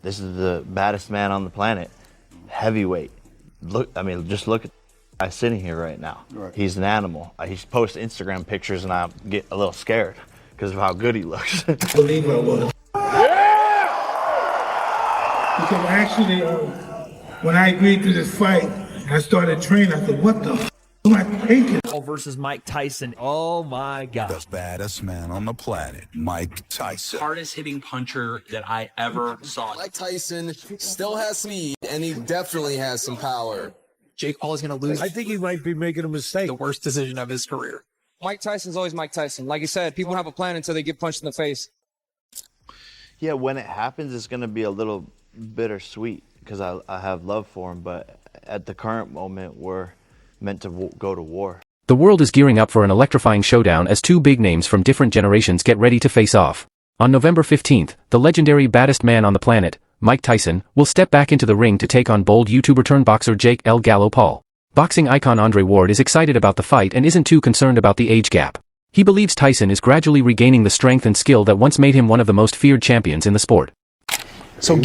This is the baddest man on the planet, heavyweight. Just look at the guy sitting here right now. Right. He's an animal. He posts Instagram pictures and I get a little scared because of how good he looks. Believe I was. Because actually, when I agreed to this fight, I started training. I said, what the f am I thinking? Versus Mike Tyson. Oh my God. The baddest man on the planet, Mike Tyson. Hardest hitting puncher that I ever saw. Mike Tyson still has speed, and he definitely has some power. Jake Paul is going to lose. I think he might be making a mistake. The worst decision of his career. Mike Tyson's always Mike Tyson. Like you said, people have a plan until they get punched in the face. Yeah, when it happens, it's going to be a little bittersweet because I have love for him, but at the current moment, we're meant to go to war. The world is gearing up for an electrifying showdown as two big names from different generations get ready to face off. On November 15th, the legendary baddest man on the planet, Mike Tyson, will step back into the ring to take on bold YouTuber-turned-boxer Jake "El Gallo" Paul. Boxing icon Andre Ward is excited about the fight and isn't too concerned about the age gap. He believes Tyson is gradually regaining the strength and skill that once made him one of the most feared champions in the sport. So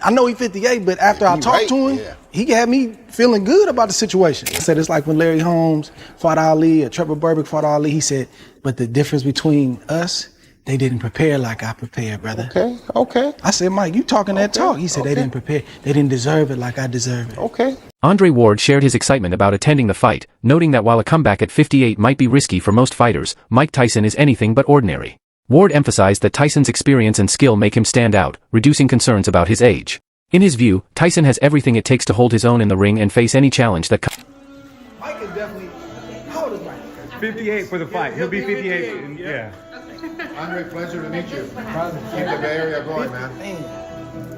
I know he's 58, but after I talked to him, he had me feeling good about the situation. He said it's like when Larry Holmes fought Ali or Trevor Burbick fought Ali. He said, but the difference between us, they didn't prepare like I prepared, brother. Okay. I said, Mike, you talking that talk. He said they didn't prepare. They didn't deserve it like I deserve it. Okay. Andre Ward shared his excitement about attending the fight, noting that while a comeback at 58 might be risky for most fighters, Mike Tyson is anything but ordinary. Ward emphasized that Tyson's experience and skill make him stand out, reducing concerns about his age. In his view, Tyson has everything it takes to hold his own in the ring and face any challenge that comes. Mike is definitely, how old is Mike? 58 for the fight. He'll be 58. Yeah. Andre, pleasure to meet you. Keep the Bay Area going, man.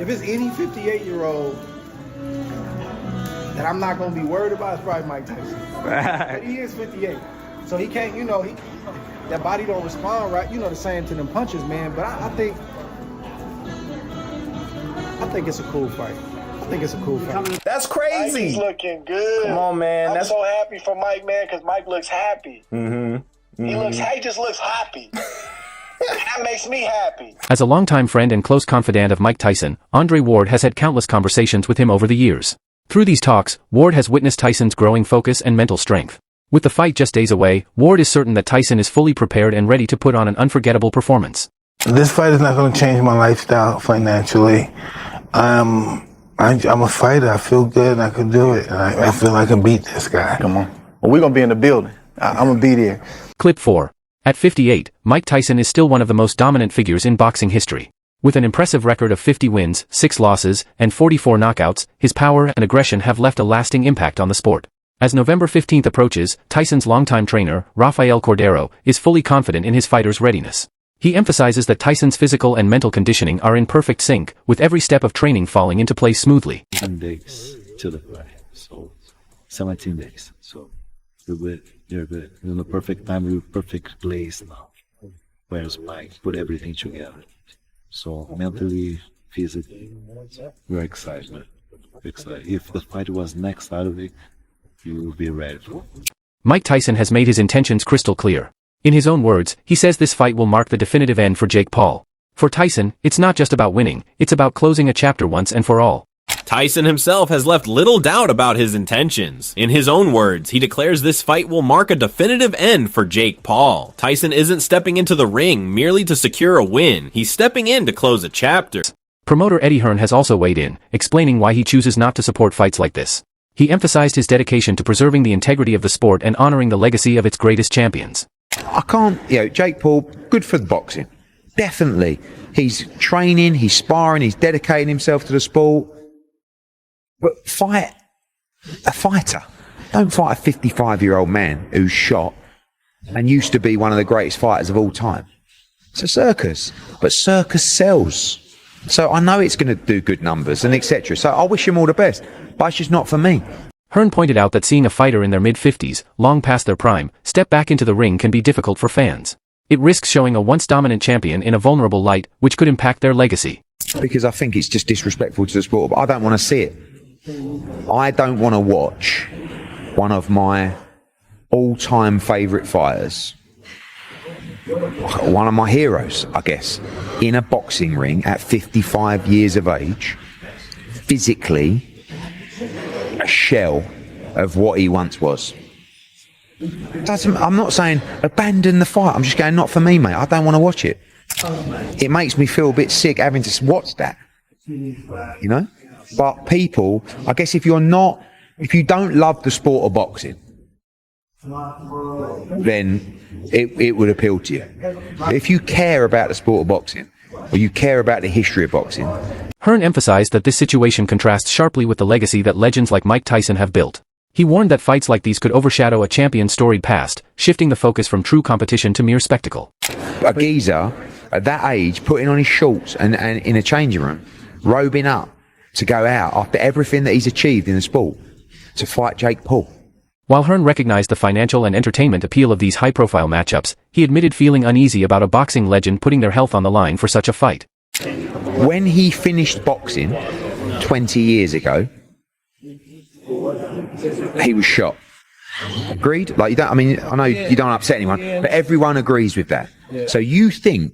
If it's any 58-year-old that I'm not going to be worried about, it's probably Mike Tyson. But he is 58. So he can't, that body don't respond right, the same to them punches, man. But I think it's a cool fight. That's crazy. Mike is looking good. Come on, man. I'm so happy for Mike, man, because Mike looks happy. He just looks happy. And that makes me happy. As a longtime friend and close confidant of Mike Tyson, Andre Ward has had countless conversations with him over the years. Through these talks, Ward has witnessed Tyson's growing focus and mental strength. With the fight just days away, Ward is certain that Tyson is fully prepared and ready to put on an unforgettable performance. This fight is not going to change my lifestyle financially. I'm a fighter. I feel good. I can do it. I feel I can beat this guy. Come on. Well, we're going to be in the building. I'm going to be there. Clip 4. At 58, Mike Tyson is still one of the most dominant figures in boxing history. With an impressive record of 50 wins, 6 losses, and 44 knockouts, his power and aggression have left a lasting impact on the sport. As November 15th approaches, Tyson's longtime trainer, Rafael Cordero, is fully confident in his fighter's readiness. He emphasizes that Tyson's physical and mental conditioning are in perfect sync, with every step of training falling into place smoothly. 10 days to the fight, so 17 days. So you're good. You're good. You're in the perfect time, you're perfect place now. Where's Mike? Put everything together. So mentally, physically, we're excited. If the fight was next Saturday, you will be ready for it. Mike Tyson has made his intentions crystal clear. In his own words, he says this fight will mark the definitive end for Jake Paul. For Tyson, it's not just about winning, it's about closing a chapter once and for all. Tyson himself has left little doubt about his intentions. In his own words, he declares this fight will mark a definitive end for Jake Paul. Tyson isn't stepping into the ring merely to secure a win. He's stepping in to close a chapter. Promoter Eddie Hearn has also weighed in, explaining why he chooses not to support fights like this. He emphasized his dedication to preserving the integrity of the sport and honoring the legacy of its greatest champions. I can't, Jake Paul, good for the boxing. Definitely. He's training, he's sparring, he's dedicating himself to the sport. But fight a fighter. Don't fight a 55-year-old man who's shot and used to be one of the greatest fighters of all time. It's a circus, but circus sells. So I know it's going to do good numbers and etc. So I wish him all the best, but it's just not for me. Hearn pointed out that seeing a fighter in their mid-50s, long past their prime, step back into the ring can be difficult for fans. It risks showing a once dominant champion in a vulnerable light, which could impact their legacy. Because I think it's just disrespectful to the sport, but I don't want to see it. I don't want to watch one of my all-time favourite fighters. one of my heroes, I guess, in a boxing ring at 55 years of age, physically a shell of what he once was. I'm not saying abandon the fight. I'm just going, not for me, mate. I don't want to watch it. It makes me feel a bit sick having to watch that, you know? But people, I guess if you don't love the sport of boxing, then it would appeal to you. But if you care about the sport of boxing, or you care about the history of boxing. Hearn emphasized that this situation contrasts sharply with the legacy that legends like Mike Tyson have built. He warned that fights like these could overshadow a champion's storied past, shifting the focus from true competition to mere spectacle. A geezer at that age putting on his shorts and in a changing room, robing up to go out after everything that he's achieved in the sport to fight Jake Paul. While Hearn recognized the financial and entertainment appeal of these high-profile matchups, he admitted feeling uneasy about a boxing legend putting their health on the line for such a fight. When he finished boxing 20 years ago, he was shot. Agreed? Like, I know you don't upset anyone, but everyone agrees with that. So you think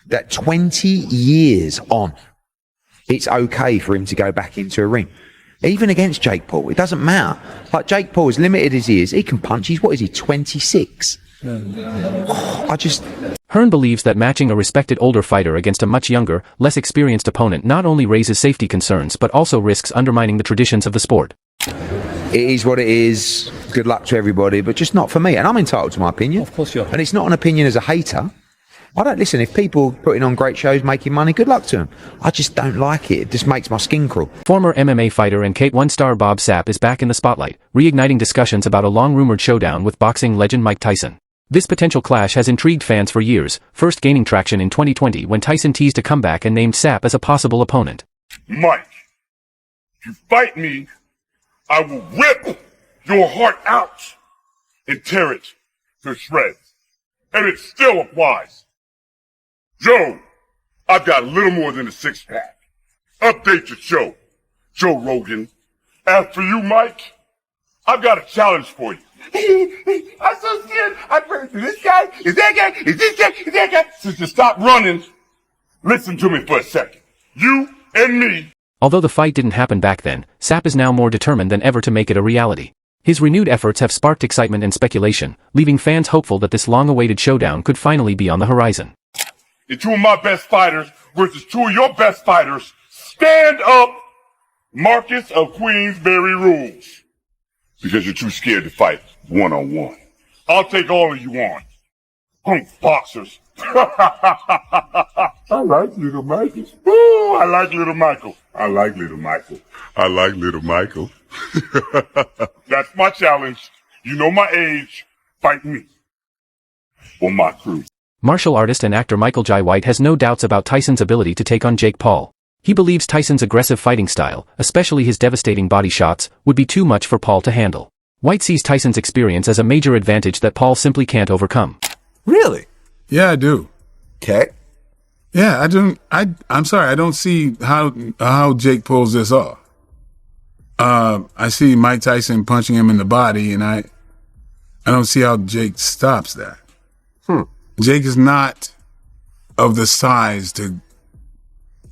that 20 years on, it's okay for him to go back into a ring? Even against Jake Paul, it doesn't matter. Like, Jake Paul, as limited as he is, he can punch. What is he, 26? Hearn believes that matching a respected older fighter against a much younger, less experienced opponent not only raises safety concerns but also risks undermining the traditions of the sport. It is what it is. Good luck to everybody, but just not for me. And I'm entitled to my opinion. Of course you are. And it's not an opinion as a hater. I don't listen. If people putting on great shows, making money, good luck to them. I just don't like it. It just makes my skin crawl. Former MMA fighter and K1 star Bob Sapp is back in the spotlight, reigniting discussions about a long-rumored showdown with boxing legend Mike Tyson. This potential clash has intrigued fans for years, first gaining traction in 2020 when Tyson teased a comeback and named Sapp as a possible opponent. Mike, if you fight me, I will rip your heart out and tear it to shreds. And it still applies. Joe, I've got a little more than a six-pack. Update your show, Joe Rogan. As for you, Mike, I've got a challenge for you. I'm so scared. I'm running to this guy. Is that guy? Is this guy? Is that guy? Since you stop running, listen to me for a second. You and me. Although the fight didn't happen back then, Sapp is now more determined than ever to make it a reality. His renewed efforts have sparked excitement and speculation, leaving fans hopeful that this long-awaited showdown could finally be on the horizon. And two of my best fighters versus two of your best fighters. Stand up, Marcus of Queensberry rules. Because you're too scared to fight one-on-one. I'll take all of you on. Punk boxers. I like little Michael. Ooh, I like little Michael. I like little Michael. I like little Michael. That's my challenge. You know my age. Fight me. For my crew. Martial artist and actor Michael Jai White has no doubts about Tyson's ability to take on Jake Paul. He believes Tyson's aggressive fighting style, especially his devastating body shots, would be too much for Paul to handle. White sees Tyson's experience as a major advantage that Paul simply can't overcome. Really? Yeah, I do. Okay. Yeah, I don't. I'm sorry. I don't see how Jake pulls this off. I see Mike Tyson punching him in the body, and I don't see how Jake stops that. Jake is not of the size to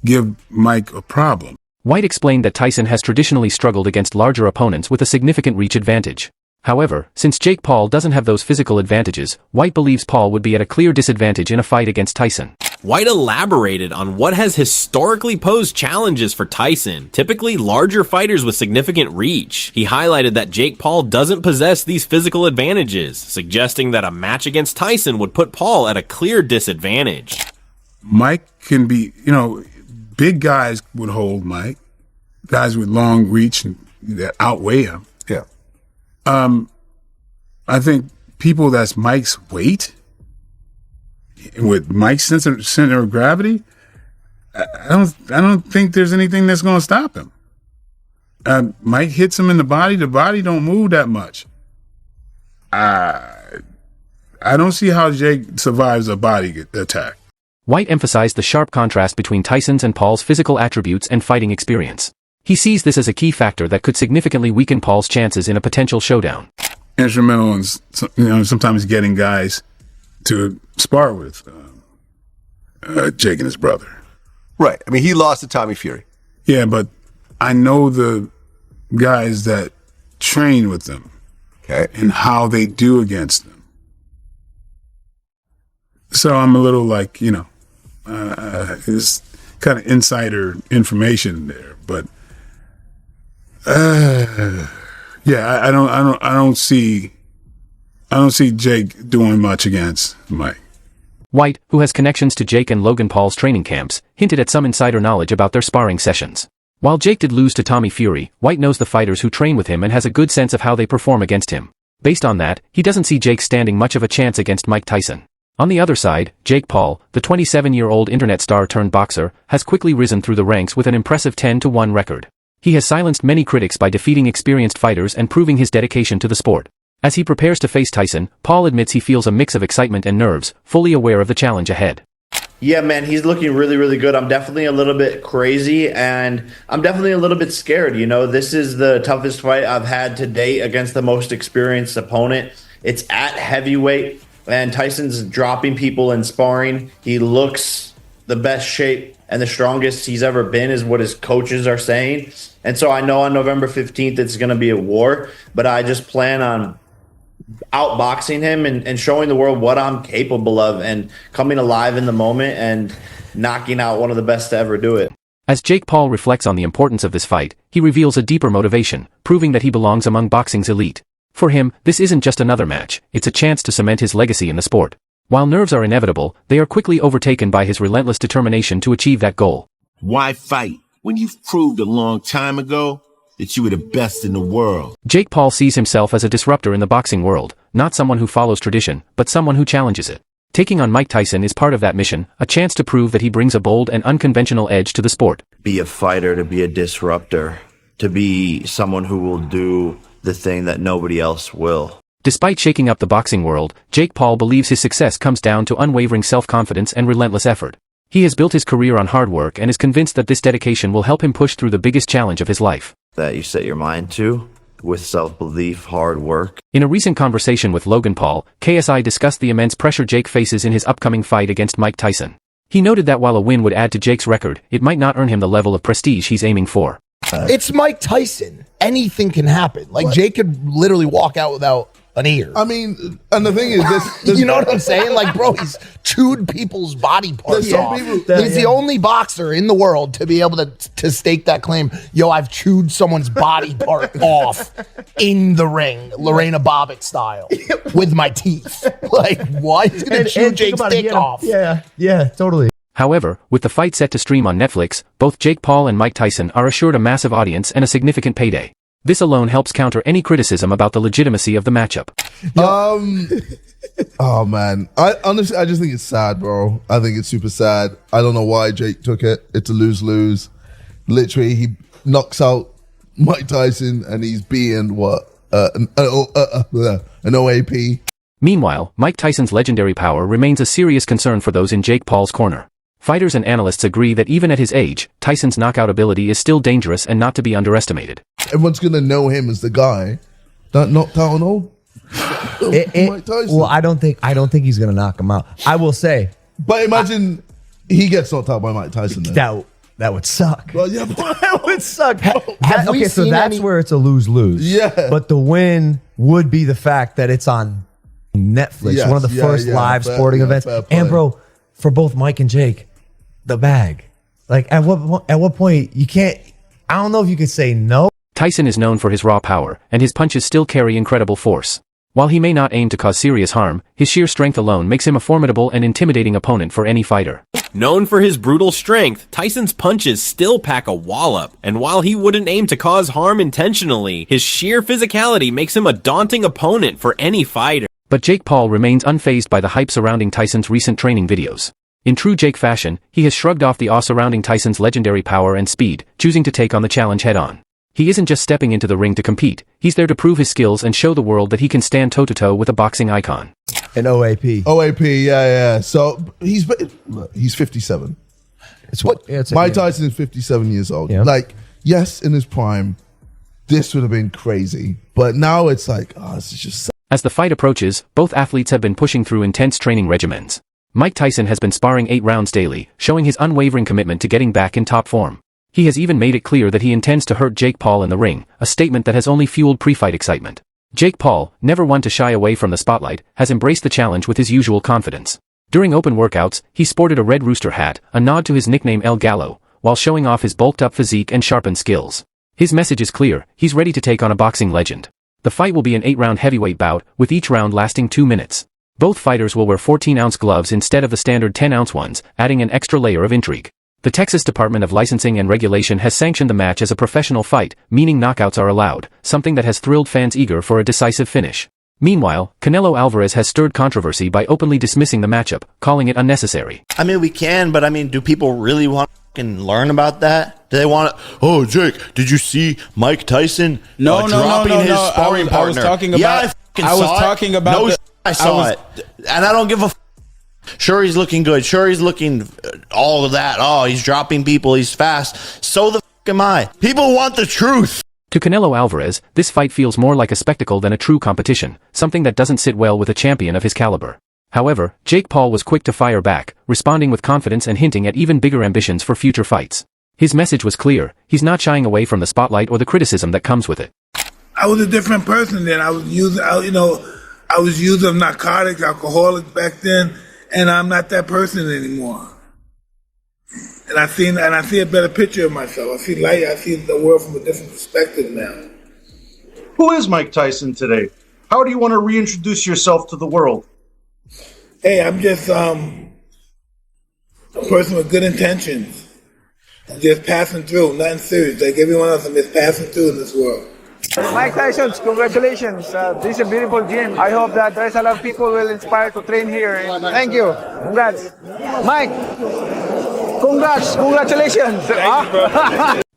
give Mike a problem. White explained that Tyson has traditionally struggled against larger opponents with a significant reach advantage. However, since Jake Paul doesn't have those physical advantages, White believes Paul would be at a clear disadvantage in a fight against Tyson. White elaborated on what has historically posed challenges for Tyson, typically larger fighters with significant reach. He highlighted that Jake Paul doesn't possess these physical advantages, suggesting that a match against Tyson would put Paul at a clear disadvantage. Mike can be, big guys would hold Mike, guys with long reach that outweigh him. Yeah. I think people that's Mike's weight, with Mike's center of gravity, I don't think there's anything that's going to stop him. Mike hits him in the body don't move that much. I don't see how Jake survives a body attack. White emphasized the sharp contrast between Tyson's and Paul's physical attributes and fighting experience. He sees this as a key factor that could significantly weaken Paul's chances in a potential showdown. Instrumental in sometimes getting guys to spar with Jake and his brother. Right. I mean, he lost to Tommy Fury. Yeah, but I know the guys that train with them. Okay. And how they do against them. So I'm a little like, it's kind of insider information there, but yeah, I don't see Jake doing much against Mike. White, who has connections to Jake and Logan Paul's training camps, hinted at some insider knowledge about their sparring sessions. While Jake did lose to Tommy Fury, White knows the fighters who train with him and has a good sense of how they perform against him. Based on that, he doesn't see Jake standing much of a chance against Mike Tyson. On the other side, Jake Paul, the 27-year-old internet star turned boxer, has quickly risen through the ranks with an impressive 10-1 record. He has silenced many critics by defeating experienced fighters and proving his dedication to the sport. As he prepares to face Tyson, Paul admits he feels a mix of excitement and nerves, fully aware of the challenge ahead. Yeah, man, he's looking really, really good. I'm definitely a little bit crazy, and I'm definitely a little bit scared. This is the toughest fight I've had to date against the most experienced opponent. It's at heavyweight, and Tyson's dropping people in sparring. He looks the best shape and the strongest he's ever been is what his coaches are saying. And so I know on November 15th it's going to be a war, but I just plan on outboxing him and showing the world what I'm capable of and coming alive in the moment and knocking out one of the best to ever do it. As Jake Paul reflects on the importance of this fight, he reveals a deeper motivation, proving that he belongs among boxing's elite. For him, this isn't just another match, it's a chance to cement his legacy in the sport. While nerves are inevitable, they are quickly overtaken by his relentless determination to achieve that goal. Why fight when you've proved a long time ago that you were the best in the world? Jake Paul sees himself as a disruptor in the boxing world, not someone who follows tradition, but someone who challenges it. Taking on Mike Tyson is part of that mission, a chance to prove that he brings a bold and unconventional edge to the sport. Be a fighter, to be a disruptor, to be someone who will do the thing that nobody else will. Despite shaking up the boxing world, Jake Paul believes his success comes down to unwavering self-confidence and relentless effort. He has built his career on hard work and is convinced that this dedication will help him push through the biggest challenge of his life. That you set your mind to, with self-belief, hard work. In a recent conversation with Logan Paul, KSI discussed the immense pressure Jake faces in his upcoming fight against Mike Tyson. He noted that while a win would add to Jake's record, it might not earn him the level of prestige he's aiming for. It's Mike Tyson. Anything can happen. Like, Jake could literally walk out without an ear. I mean, and the thing is, this you know what I'm saying? Like, bro, he's chewed people's body parts off. He's the only boxer in the world to be able to stake that claim. Yo, I've chewed someone's body part off in the ring, Lorena Bobbitt style, with my teeth. Like, what? He's gonna chew Jake's dick off. Yeah, totally. However, with the fight set to stream on Netflix, both Jake Paul and Mike Tyson are assured a massive audience and a significant payday. This alone helps counter any criticism about the legitimacy of the matchup. Oh man, I honestly just think it's sad, bro. I think it's super sad. I don't know why Jake took it. It's a lose-lose. Literally, he knocks out Mike Tyson and he's being an OAP. Meanwhile, Mike Tyson's legendary power remains a serious concern for those in Jake Paul's corner. Fighters and analysts agree that even at his age, Tyson's knockout ability is still dangerous and not to be underestimated. Everyone's gonna know him as the guy that knocked out old Mike Tyson. Well, I don't think he's gonna knock him out. I will say, but imagine he gets knocked out by Mike Tyson. Then. That would suck. Well, yeah, that would suck. Okay, so that's where it's a lose-lose. Yeah. But the win would be the fact that it's on Netflix, Yes, one of the first live sporting events. And bro, for both Mike and Jake, the bag. Like, at what point you can't? I don't know if you could say no. Tyson is known for his raw power, and his punches still carry incredible force. While he may not aim to cause serious harm, his sheer strength alone makes him a formidable and intimidating opponent for any fighter. Known for his brutal strength, Tyson's punches still pack a wallop, and while he wouldn't aim to cause harm intentionally, his sheer physicality makes him a daunting opponent for any fighter. But Jake Paul remains unfazed by the hype surrounding Tyson's recent training videos. In true Jake fashion, he has shrugged off the awe surrounding Tyson's legendary power and speed, choosing to take on the challenge head-on. He isn't just stepping into the ring to compete, he's there to prove his skills and show the world that he can stand toe-to-toe with a boxing icon. An OAP. OAP, yeah. So he's 57. Mike Tyson is 57 years old. Yeah. Like, yes, in his prime, this would have been crazy. But now it's like, this is just As the fight approaches, both athletes have been pushing through intense training regimens. Mike Tyson has been sparring 8 rounds daily, showing his unwavering commitment to getting back in top form. He has even made it clear that he intends to hurt Jake Paul in the ring, a statement that has only fueled pre-fight excitement. Jake Paul, never one to shy away from the spotlight, has embraced the challenge with his usual confidence. During open workouts, he sported a red rooster hat, a nod to his nickname El Gallo, while showing off his bulked-up physique and sharpened skills. His message is clear: he's ready to take on a boxing legend. The fight will be an 8-round heavyweight bout, with each round lasting 2 minutes. Both fighters will wear 14-ounce gloves instead of the standard 10-ounce ones, adding an extra layer of intrigue. The Texas Department of Licensing and Regulation has sanctioned the match as a professional fight, meaning knockouts are allowed, something that has thrilled fans eager for a decisive finish. Meanwhile, Canelo Alvarez has stirred controversy by openly dismissing the matchup, calling it unnecessary. I mean, we can, but I mean, do people really want to learn about that? Do they want to, oh, Jake, did you see Mike Tyson dropping his sparring partner? I was talking about, yeah, I saw it. And I don't give a sure, he's looking good. Sure, he's looking all of that. Oh, he's dropping people. He's fast. So the am I. People want the truth. To Canelo Alvarez, this fight feels more like a spectacle than a true competition, something that doesn't sit well with a champion of his caliber. However, Jake Paul was quick to fire back, responding with confidence and hinting at even bigger ambitions for future fights. His message was clear: he's not shying away from the spotlight or the criticism that comes with it. I was a different person then. I was user of narcotics, alcoholics back then, and I'm not that person anymore. And I see a better picture of myself. I see light. I see the world from a different perspective now. Who is Mike Tyson today? How do you want to reintroduce yourself to the world? Hey, I'm just a person with good intentions. I'm just passing through, nothing serious. Like everyone else, I'm just passing through in this world. Mike Tyson, congratulations. This is a beautiful gym. I hope that there's a lot of people will inspire to train here. And thank you. Congrats. Mike, congratulations.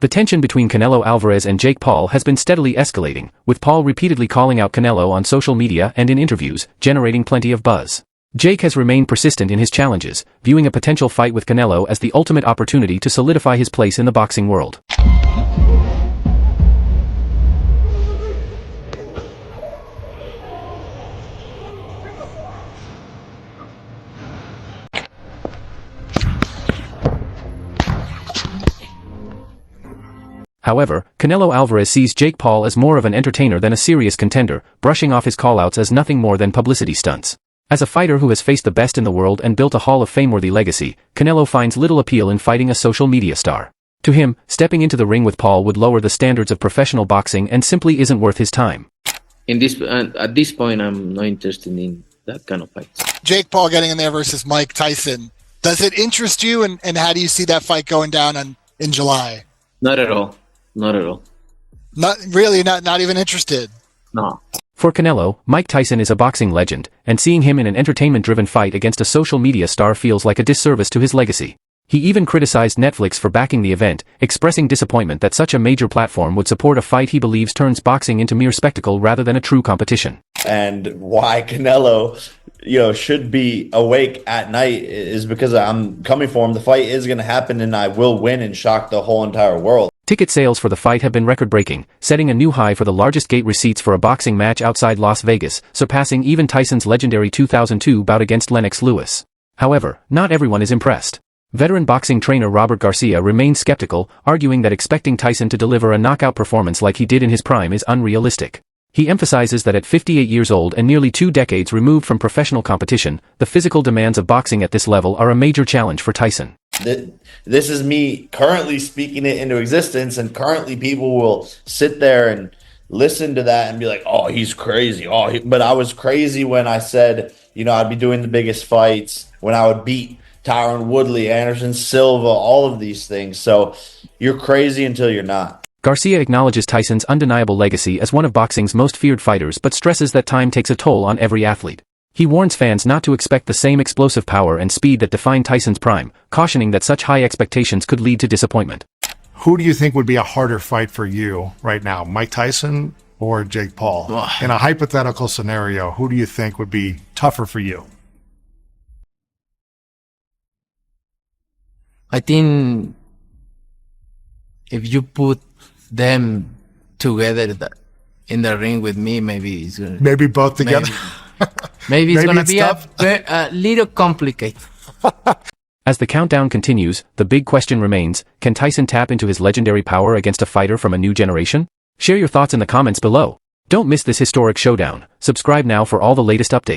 The tension between Canelo Alvarez and Jake Paul has been steadily escalating, with Paul repeatedly calling out Canelo on social media and in interviews, generating plenty of buzz. Jake has remained persistent in his challenges, viewing a potential fight with Canelo as the ultimate opportunity to solidify his place in the boxing world. However, Canelo Alvarez sees Jake Paul as more of an entertainer than a serious contender, brushing off his callouts as nothing more than publicity stunts. As a fighter who has faced the best in the world and built a Hall of Fame-worthy legacy, Canelo finds little appeal in fighting a social media star. To him, stepping into the ring with Paul would lower the standards of professional boxing and simply isn't worth his time. At this point, I'm not interested in that kind of fight. Jake Paul getting in there versus Mike Tyson. Does it interest you, and how do you see that fight going down in July? Not at all. Not at all. Not really, not even interested. No. For Canelo, Mike Tyson is a boxing legend, and seeing him in an entertainment-driven fight against a social media star feels like a disservice to his legacy. He even criticized Netflix for backing the event, expressing disappointment that such a major platform would support a fight he believes turns boxing into mere spectacle rather than a true competition. And why Canelo, should be awake at night is because I'm coming for him. The fight is going to happen and I will win and shock the whole entire world. Ticket sales for the fight have been record-breaking, setting a new high for the largest gate receipts for a boxing match outside Las Vegas, surpassing even Tyson's legendary 2002 bout against Lennox Lewis. However, not everyone is impressed. Veteran boxing trainer Robert Garcia remains skeptical, arguing that expecting Tyson to deliver a knockout performance like he did in his prime is unrealistic. He emphasizes that at 58 years old and nearly 2 decades removed from professional competition, the physical demands of boxing at this level are a major challenge for Tyson. This is me currently speaking it into existence, and currently people will sit there and listen to that and be like, oh, he's crazy. But I was crazy when I said, I'd be doing the biggest fights, when I would beat Tyron Woodley, Anderson Silva, all of these things. So you're crazy until you're not. Garcia acknowledges Tyson's undeniable legacy as one of boxing's most feared fighters but stresses that time takes a toll on every athlete. He warns fans not to expect the same explosive power and speed that defined Tyson's prime, cautioning that such high expectations could lead to disappointment. Who do you think would be a harder fight for you right now, Mike Tyson or Jake Paul? In a hypothetical scenario, who do you think would be tougher for you? I think if you put them together, in the ring with me, maybe it's gonna, Maybe both together. maybe it's gonna be tough. a little complicated. As the countdown continues, the big question remains, can Tyson tap into his legendary power against a fighter from a new generation? Share your thoughts in the comments below. Don't miss this historic showdown. Subscribe now for all the latest updates.